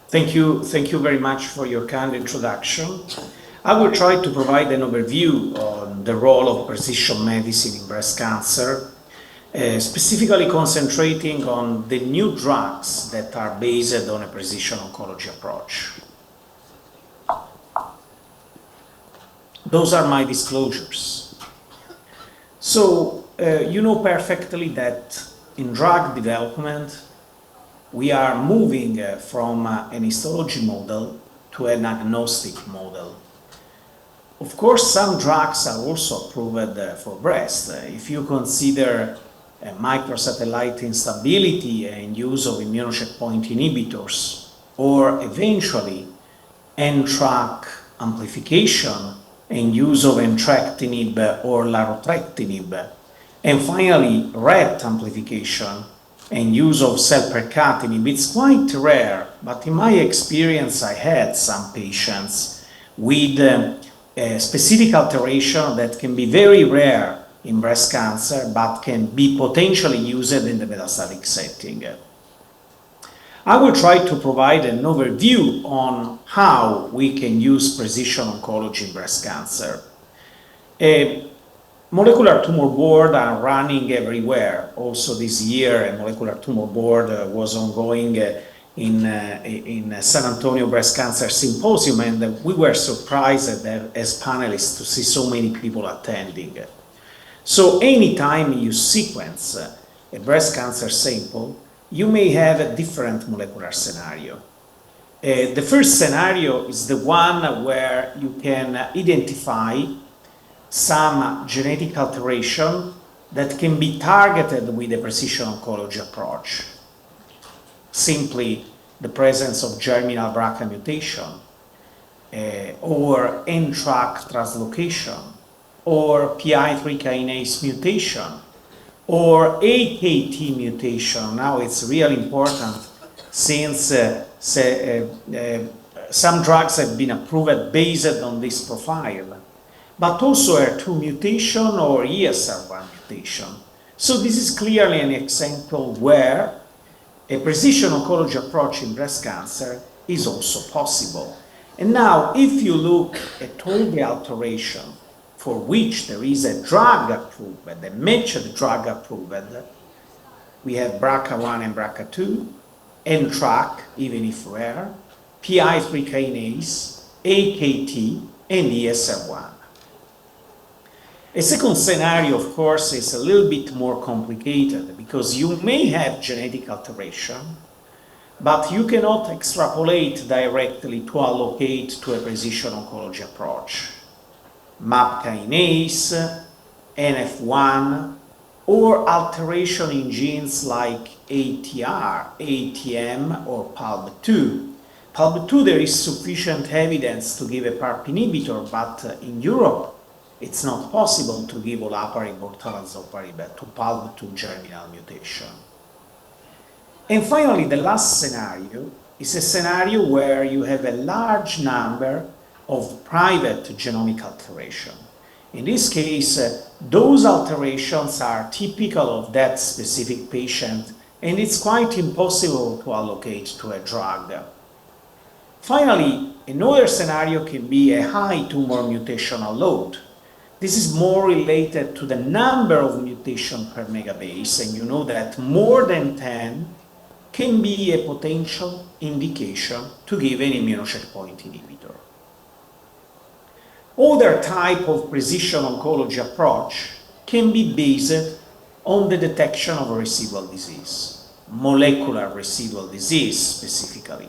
Thank you very much for your kind introduction. I will try to provide an overview on the role of precision medicine in breast cancer, specifically concentrating on the new drugs that are based on a precision oncology approach. Those are my disclosures. So, you know perfectly that in drug development, we are moving from an histology model to an agnostic model. Of course, some drugs are also approved for breast. If you consider microsatellite instability and use of immune checkpoint inhibitors, or eventually NTRK amplification and use of entrectinib or larotrectinib, and finally RET amplification and use of selpercatinib. It's quite rare, but in my experience I had some patients with a specific alteration that can be very rare in breast cancer, but can be potentially used in the metastatic setting. I will try to provide an overview on how we can use precision oncology in breast cancer. Molecular tumor boards are running everywhere. Also this year, a molecular tumor board was ongoing in San Antonio Breast Cancer Symposium, and we were surprised as panelists to see so many people attending. So anytime you sequence a breast cancer sample, you may have a different molecular scenario. The first scenario is the one where you can identify some genetic alteration that can be targeted with a precision oncology approach. Simply the presence of germinal BRCA mutation, or NTRK translocation, or PI3 kinase mutation, or AKT mutation. Now it's really important since some drugs have been approved based on this profile, but also HER2 mutation or ESR1 mutation. So this is clearly an example where a precision oncology approach in breast cancer is also possible. And now, if you look at all the alteration for which there is a drug approved, a matched drug approved, we have BRCA1 and BRCA2, NTRK, even if rare, PI3 kinase, AKT, and ESR1. A second scenario, of course, is a little bit more complicated because you may have genetic alteration, but you cannot extrapolate directly to allocate to a precision oncology approach. MAP kinase, NF1, or alteration in genes like ATR, ATM, or PALB2. PALB2, there is sufficient evidence to give a PARP inhibitor, but in Europe, it's not possible to give olaparib or talazoparib to PALB2 germinal mutation. And finally, the last scenario is a scenario where you have a large number of private genomic alteration. In this case, those alterations are typical of that specific patient, and it's quite impossible to allocate to a drug. Finally, another scenario can be a high tumor mutational load. This is more related to the number of mutations per megabase, and you know that more than 10 can be a potential indication to give an immune checkpoint inhibitor. Other type of precision oncology approach can be based on the detection of a residual disease, molecular residual disease specifically.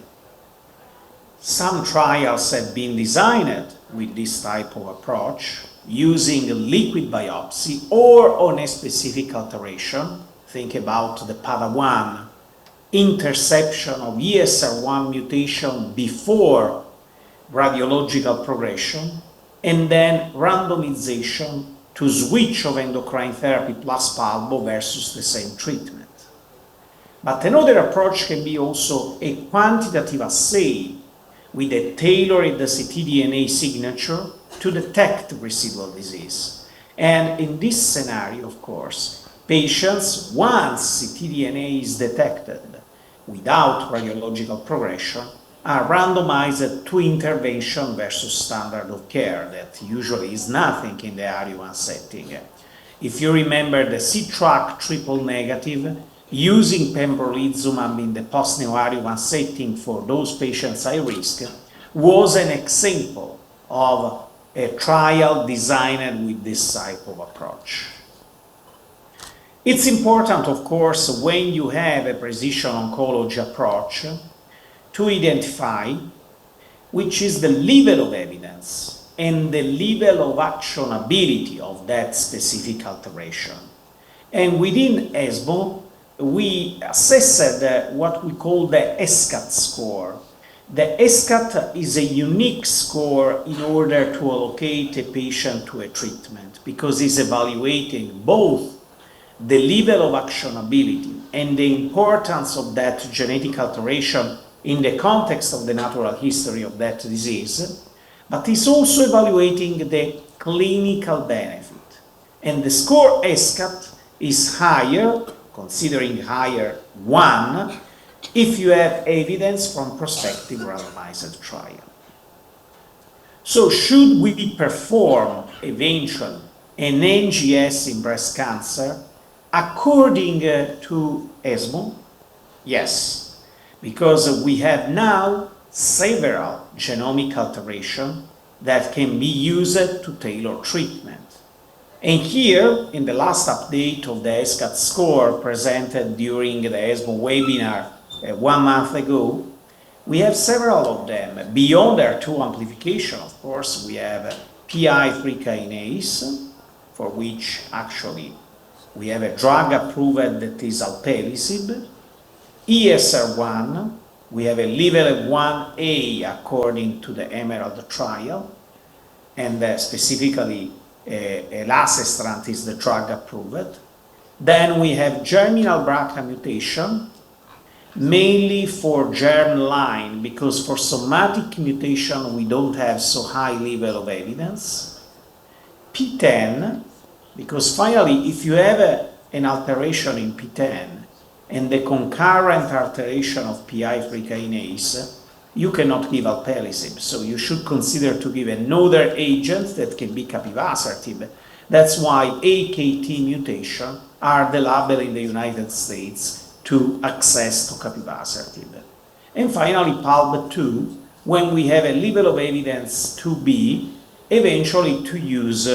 Some trials have been designed with this type of approach, using liquid biopsy or on a specific alteration. Think about the PADA1, interception of ESR1 mutation before radiological progression, and then randomization to switch of endocrine therapy plus palbo versus the same treatment. But another approach can be also a quantitative assay with a tailored ctDNA signature to detect residual disease. And in this scenario, of course, patients, once ctDNA is detected without radiological progression, are randomized to intervention versus standard of care that usually is nothing in the RU1 setting. If you remember the C-track triple negative, using pembrolizumab in the post-neo-RU1 setting for those patients high risk was an example of a trial designed with this type of approach. It's important, of course, when you have a precision oncology approach to identify which is the level of evidence and the level of actionability of that specific alteration. And within ESMO, we assessed what we call the ESCAT score. The ESCAT is a unique score in order to allocate a patient to a treatment because it's evaluating both the level of actionability and the importance of that genetic alteration in the context of the natural history of that disease, but it's also evaluating the clinical benefit. And the score ESCAT is higher, considering higher 1, if you have evidence from prospective randomized trial. So should we perform eventually an NGS in breast cancer according to ESMO? Yes. Because we have now several genomic alterations that can be used to tailor treatment. And here, in the last update of the ESCAT score presented during the ESMO webinar 1 month ago, we have several of them. Beyond their 2 amplification, of course, we have PI3 kinase, for which actually we have a drug approved that is alpelisib. ESR1, we have a level of 1A according to the EMERALD trial, and specifically elacestrant is the drug approved. Then we have germinal BRCA mutation, mainly for germline, because for somatic mutation we don't have so high level of evidence. P10, because finally if you have an alteration in P10, and the concurrent alteration of PI3 kinase, you cannot give alpelisib. So you should consider to give another agent that can be capivasertib. That's why AKT mutation are the label in the United States to access to capivasertib. And finally, PALB2, when we have a level of evidence to be eventually to use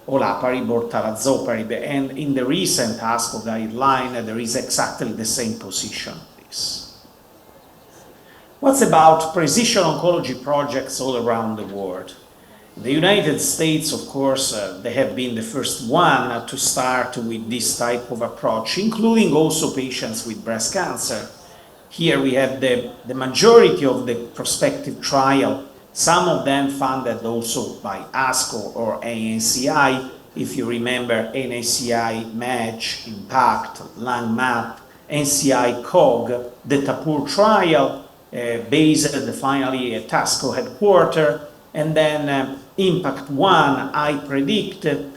olaparib or talazoparib, and in the recent ASCO guideline there is exactly the same position on this. What's about precision oncology projects all around the world? In the United States, of course, they have been the first one to start with this type of approach, including also patients with breast cancer. Here we have the majority of the prospective trial, some of them funded also by ASCO or ANCI. If you remember, NACI, MATCH, IMPACT, LungMap, NCI COG, the TAPUR trial, based finally at ASCO headquarters, and then IMPACT-1, iPredict.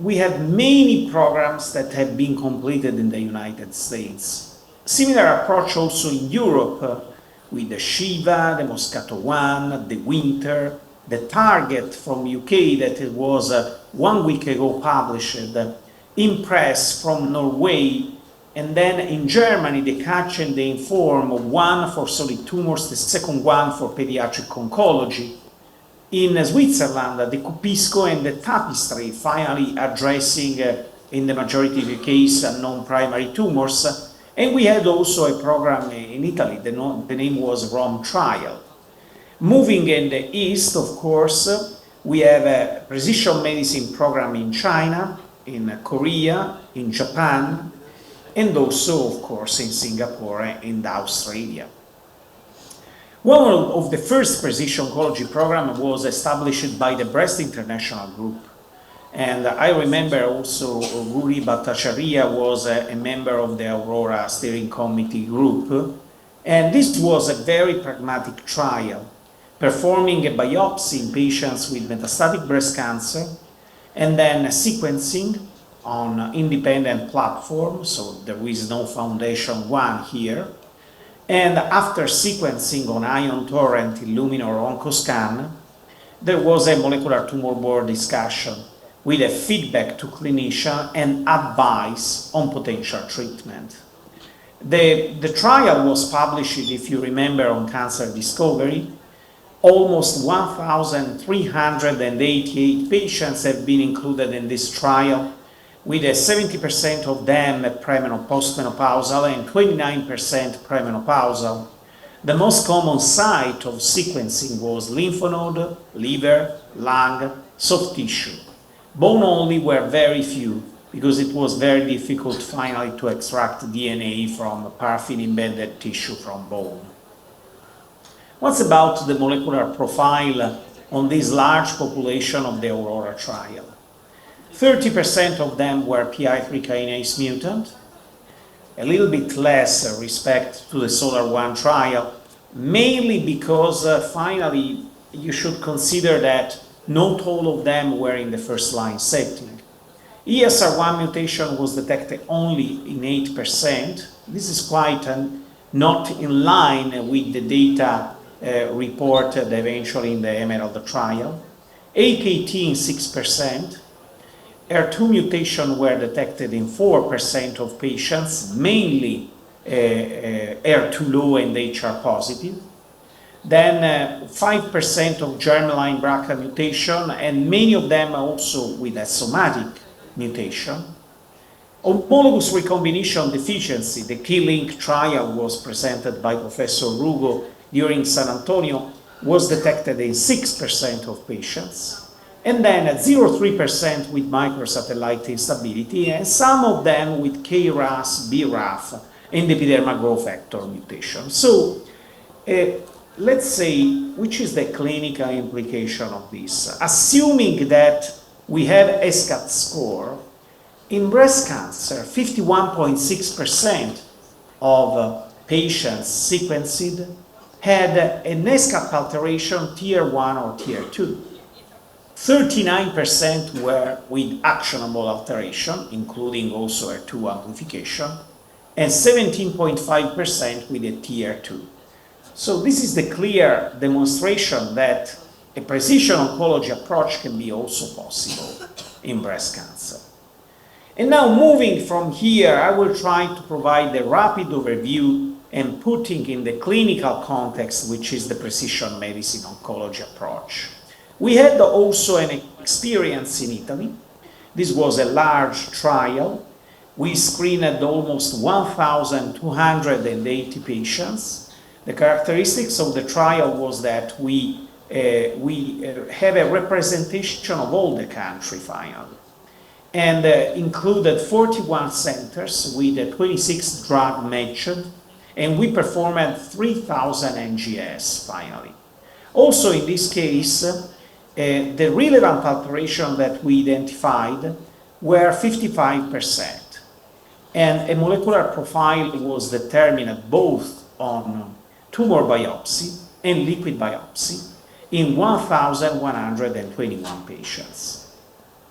We have many programs that have been completed in the United States. Similar approach also in Europe, with the Shiva, the Moscato 1, the Winter, the Target from UK that it was 1 week ago published, Impress from Norway, and then in Germany the Catch and the Inform, one for solid tumors, the second one for pediatric oncology. In Switzerland, the Cupisco and the Tapestry finally addressing, in the majority of the case, non-primary tumors. And we had also a program in Italy, the name was Rome Trial. Moving in the east, of course, we have a precision medicine program in China, in Korea, in Japan, and also, of course, in Singapore and Australia. One of the first precision oncology programs was established by the Breast International Group. And I remember also Guri Bhattacharya was a member of the Aurora Steering Committee group. And this was a very pragmatic trial, performing a biopsy in patients with metastatic breast cancer, and then sequencing on independent platform, so there is no foundation one here, And after sequencing on ion torrent, Illumina or OncoScan, there was a molecular tumor board discussion with a feedback to clinician and advice on potential treatment. The trial was published, if you remember, on Cancer Discovery. Almost 1,388 patients have been included in this trial, with 70% of them postmenopausal and 29% premenopausal. The most common site of sequencing was lymph node, liver, lung, soft tissue. Bone only were very few, because it was very difficult finally to extract DNA from paraffin-embedded tissue from bone. What's about the molecular profile on this large population of the Aurora trial? 30% of them were PI3 kinase mutant, a little bit less respect to the SOLAR-1 trial, mainly because finally you should consider that not all of them were in the first-line setting. ESR1 mutation was detected only in 8%. This is quite not in line with the data reported eventually in the Emerald trial. AKT in 6%. HER2 mutation were detected in 4% of patients, mainly HER2 low and HR positive. Then 5% of germline BRCA mutation, and many of them also with a somatic mutation. Homologous recombination deficiency, the Key-Link trial was presented by Professor Rugo during San Antonio, was detected in 6% of patients. And then at 0.3% with microsatellite instability, and some of them with KRAS, BRAF, and epidermal growth factor mutation. So let's say, which is the clinical implication of this? Assuming that we have ESCAT score, in breast cancer, 51.6% of patients sequenced had an ESCAT alteration tier 1 or tier 2. 39% were with actionable alteration, including also HER2 amplification, and 17.5% with a tier 2. So this is the clear demonstration that a precision oncology approach can be also possible in breast cancer. And now moving from here, I will try to provide a rapid overview and putting in the clinical context, which is the precision medicine oncology approach. We had also an experience in Italy. This was a large trial. We screened almost 1,280 patients. The characteristics of the trial was that we have a representation of all the country finally, and included 41 centers with 26 drug matched, and we performed 3,000 NGS finally. Also in this case, the relevant alteration that we identified were 55%, and a molecular profile was determined both on tumor biopsy and liquid biopsy in 1,121 patients.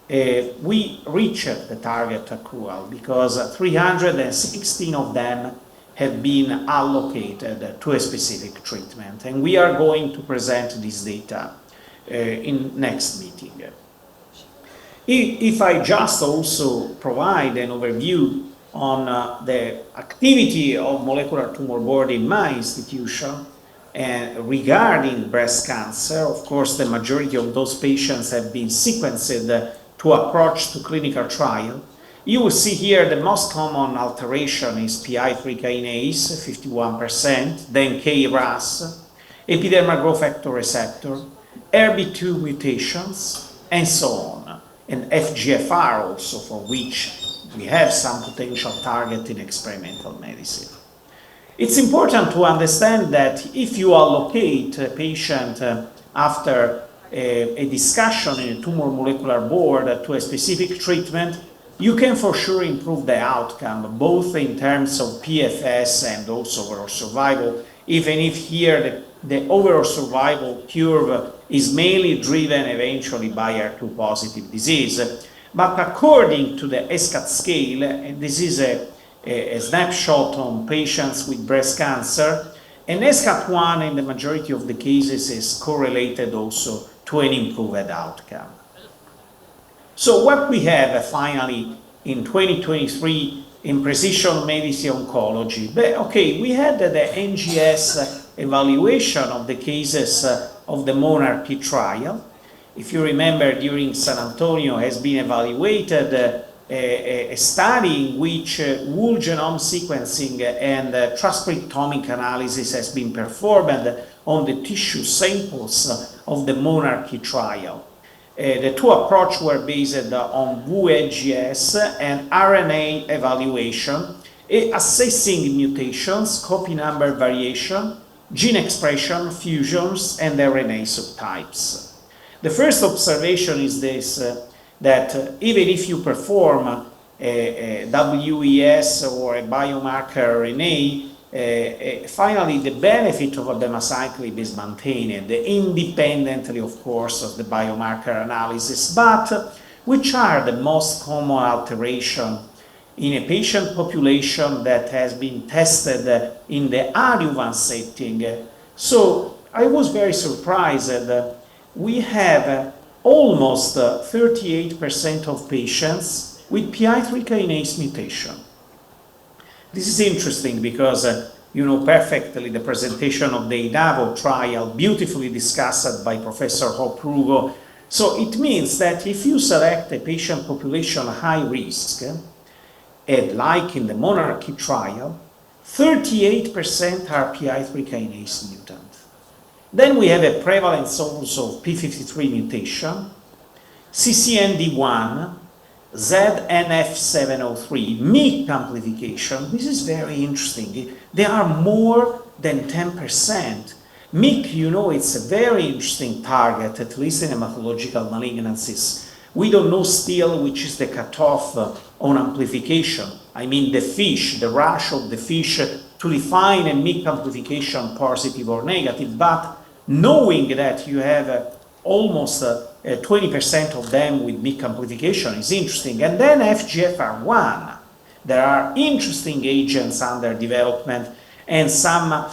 We reached the target accrual because 316 of them have been allocated to a specific treatment, and we are going to present this data in next meeting. If I just also provide an overview on the activity of molecular tumor board in my institution regarding breast cancer, of course the majority of those patients have been sequenced to approach to clinical trial. You will see here the most common alteration is PI3 kinase, 51%, then KRAS, epidermal growth factor receptor, ERBB2 mutations, and so on, and FGFR also, for which we have some potential target in experimental medicine. It's important to understand that if you allocate a patient after a discussion in a tumor molecular board to a specific treatment, you can for sure improve the outcome, both in terms of PFS and also overall survival, even if here the overall survival curve is mainly driven eventually by HER2 positive disease. But according to the ESCAT scale, and this is a a snapshot on patients with breast cancer, and SCAT1 in the majority of the cases is correlated also to an improved outcome. So what we have finally in 2023 in precision medicine oncology, we had the NGS evaluation of the cases of the monarchy trial. If you remember, during San Antonio has been evaluated a study in which whole genome sequencing and transcriptomic analysis has been performed on the tissue samples of the monarchy trial. The two approaches were based on VUEGS and RNA evaluation, assessing mutations, copy number variation, gene expression, fusions, and RNA subtypes. The first observation is this, that even if you perform a WES or a biomarker RNA, finally the benefit of abemaciclib is maintained, independently, of course, of the biomarker analysis. But which are the most common alterations in a patient population that has been tested in the adjuvant setting? So I was very surprised that we have almost 38% of patients with PI3 kinase mutation. This is interesting because you know perfectly the presentation of the IDAVO trial, beautifully discussed by Professor Hoprugo. So it means that if you select a patient population high risk, and like in the monarchy trial, 38% are PI3 kinase mutant. Then we have a prevalence also of P53 mutation, CCND1, ZNF703, MYC amplification. This is very interesting. They are more than 10%. MYC, you know, it's a very interesting target, at least in hematological malignancies. We don't know still which is the cutoff on amplification. I mean the fish, the rush of the fish to define a MYC amplification positive or negative, but knowing that you have almost 20% of them with MYC amplification is interesting. And then FGFR1, there are interesting agents under development and some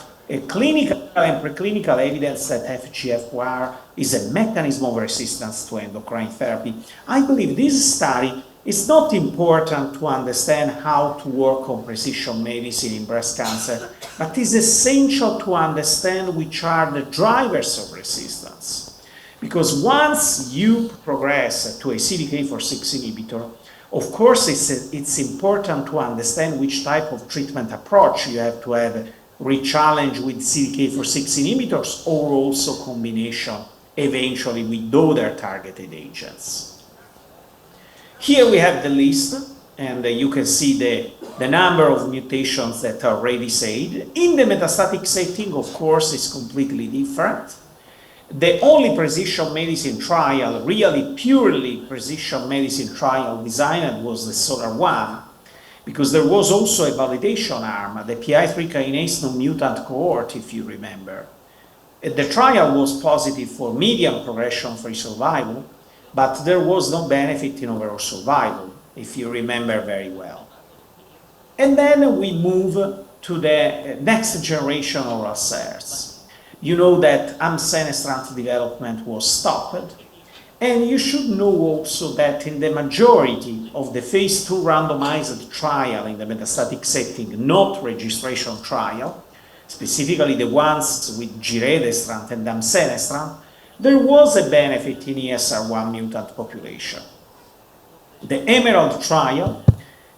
clinical and preclinical evidence that FGFR is a mechanism of resistance to endocrine therapy. I believe this study is not important to understand how to work on precision medicine in breast cancer, but is essential to understand which are the drivers of resistance. Because once you progress to a CDK4/6 inhibitor, of course it's important to understand which type of treatment approach you have to have re-challenge with CDK4/6 inhibitors or also combination eventually with other targeted agents. Here we have the list, and you can see the number of mutations that are already said. In the metastatic setting, of course, it's completely different. The only precision medicine trial, really purely precision medicine trial designed was the SOLAR-1, because there was also a validation arm, the PI3 kinase non-mutant cohort, if you remember. The trial was positive for median progression-free survival, but there was no benefit in overall survival, if you remember very well. And then we move to the next generation oral SERDs. You know that amsenestrant development was stopped, and you should know also that in the majority of the phase 2 randomized trial in the metastatic setting, not registration trial, specifically the ones with giredestrant and amsenestrant, there was a benefit in ESR1 mutant population. The Emerald trial,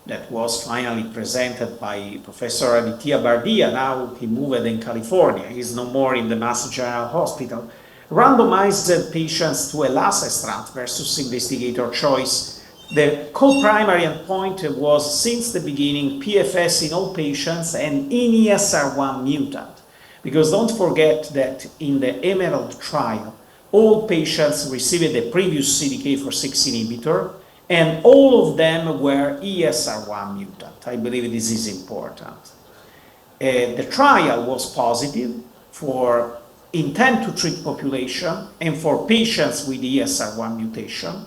that was finally presented by Professor Aditya Bardia, now he moved in California, he's no more in the Mass General Hospital, randomized patients to elacestrant versus investigator choice. The co-primary endpoint was, since the beginning, PFS in all patients and in ESR1 mutant. Because don't forget that in the Emerald trial, all patients received a previous CDK4/6 inhibitor, and all of them were ESR1 mutant. I believe this is important. The trial was positive for intent to treat population and for patients with ESR1 mutation.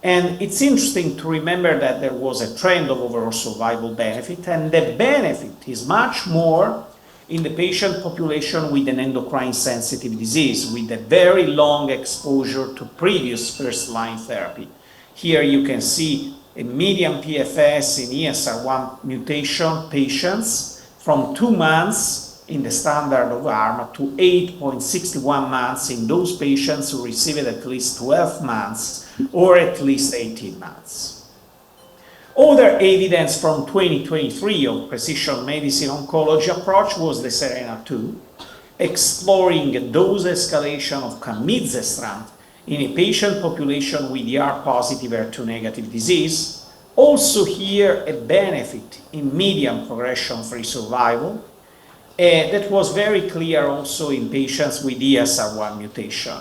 And it's interesting to remember that there was a trend of overall survival benefit, and the benefit is much more in the patient population with an endocrine sensitive disease, with a very long exposure to previous first-line therapy. Here you can see a median PFS in ESR1 mutation patients from 2 months in the standard of arm to 8.61 months in those patients who received at least 12 months or at least 18 months. Other evidence from 2023 of precision medicine oncology approach was the SERENA-2, exploring dose escalation of camizestrant in a patient population with ER-positive, HER2-negative disease. Also here a benefit in median progression-free survival. That was very clear also in patients with ESR1 mutation.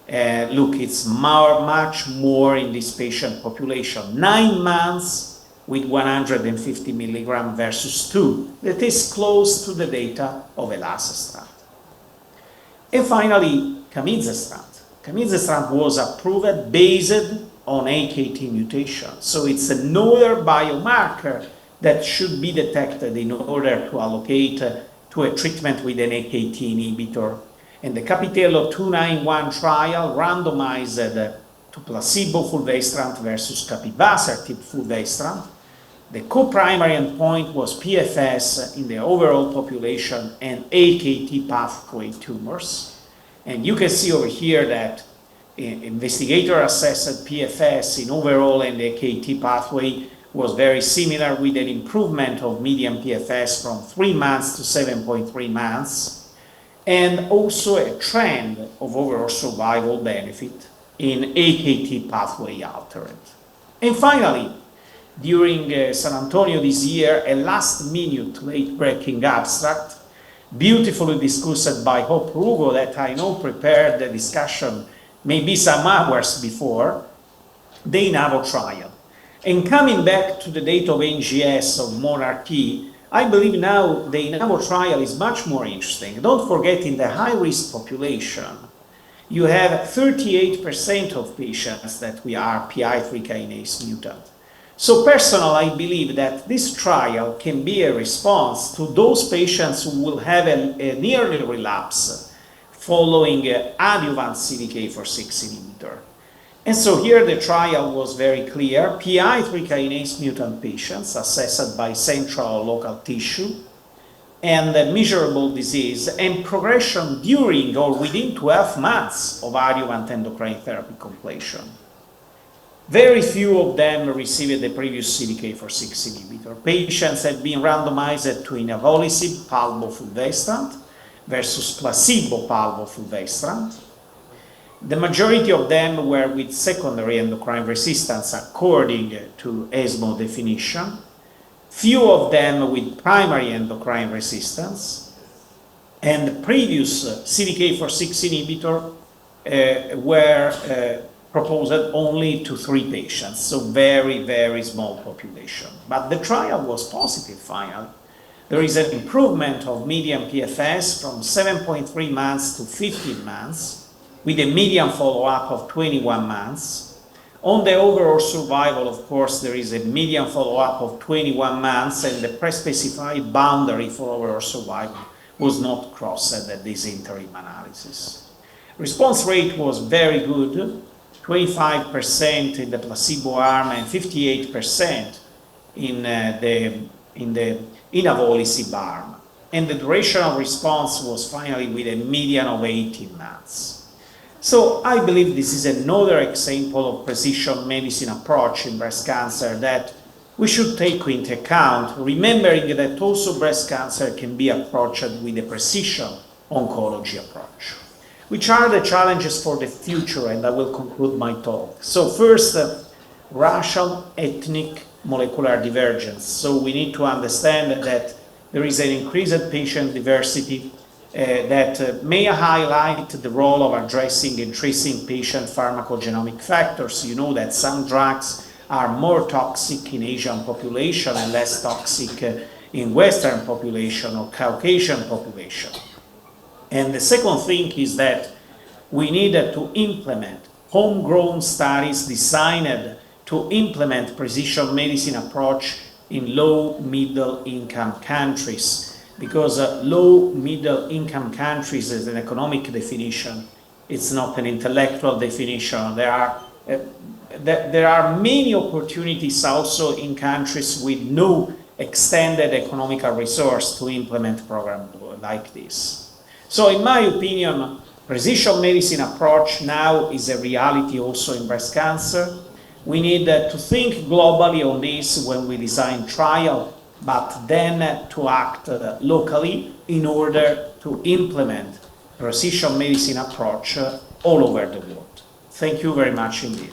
Look, it's much more in this patient population. 9 months with 150 milligram versus 2. That is close to the data of elacestrant. And finally, camizestrant. Camizestrant was approved based on AKT mutation. So it's another biomarker that should be detected in order to allocate to a treatment with an AKT inhibitor. And the Capitello 291 trial randomized to placebo fulvestrant versus capivasertib fulvestrant. The co-primary endpoint was PFS in the overall population and AKT pathway tumors. And you can see over here that investigator-assessed PFS in overall and AKT pathway was very similar, with an improvement of median PFS from 3 months to 7.3 months, and also a trend of overall survival benefit in AKT pathway altered. And finally, during San Antonio this year, a last-minute late-breaking abstract, beautifully discussed by Hope Rugo, that I know prepared the discussion maybe some hours before, the INAVO trial. And coming back to the data of NGS of monarchy, I believe now the INAVO trial is much more interesting. Don't forget, in the high-risk population, you have 38% of patients that we are PI3 kinase mutant. So personally, I believe that this trial can be a response to those patients who will have an early relapse following adjuvant CDK4/6 inhibitor. And so here the trial was very clear. PI3 kinase mutant patients assessed by central local tissue and measurable disease and progression during or within 12 months of adjuvant endocrine therapy completion. Very few of them received the previous CDK4/6 inhibitor. Patients had been randomized to inavolisib palbofulvestrant versus placebo palbofulvestrant. The majority of them were with secondary endocrine resistance according to ESMO definition. Few of them with primary endocrine resistance. And previous CDK4/6 inhibitor were proposed only to 3 patients, so very, very small population. But the trial was positive finally. There is an improvement of median PFS from 7.3 months to 15 months, with a median follow-up of 21 months. On the overall survival, of course, there is a median follow-up of 21 months, and the pre-specified boundary for overall survival was not crossed at this interim analysis. Response rate was very good, 25% in the placebo arm and 58% in the inavolisib arm. And the duration of response was finally with a median of 18 months. So I believe this is another example of precision medicine approach in breast cancer that we should take into account, remembering that also breast cancer can be approached with a precision oncology approach. Which are the challenges for the future? And I will conclude my talk. So first, racial, ethnic, molecular divergence. So we need to understand that there is an increased patient diversity that may highlight the role of addressing and tracing patient pharmacogenomic factors. You know that some drugs are more toxic in Asian population and less toxic in Western population or Caucasian population. And the second thing is that we needed to implement homegrown studies designed to implement precision medicine approach in low middle income countries, because low middle income countries is an economic definition, it's not an intellectual definition. There are many opportunities also in countries with no extended economical resource to implement programs like this. So in my opinion, precision medicine approach now is a reality also in breast cancer. We need to think globally on this when we design trial, but then to act locally in order to implement precision medicine approach all over the world. Thank you very much indeed.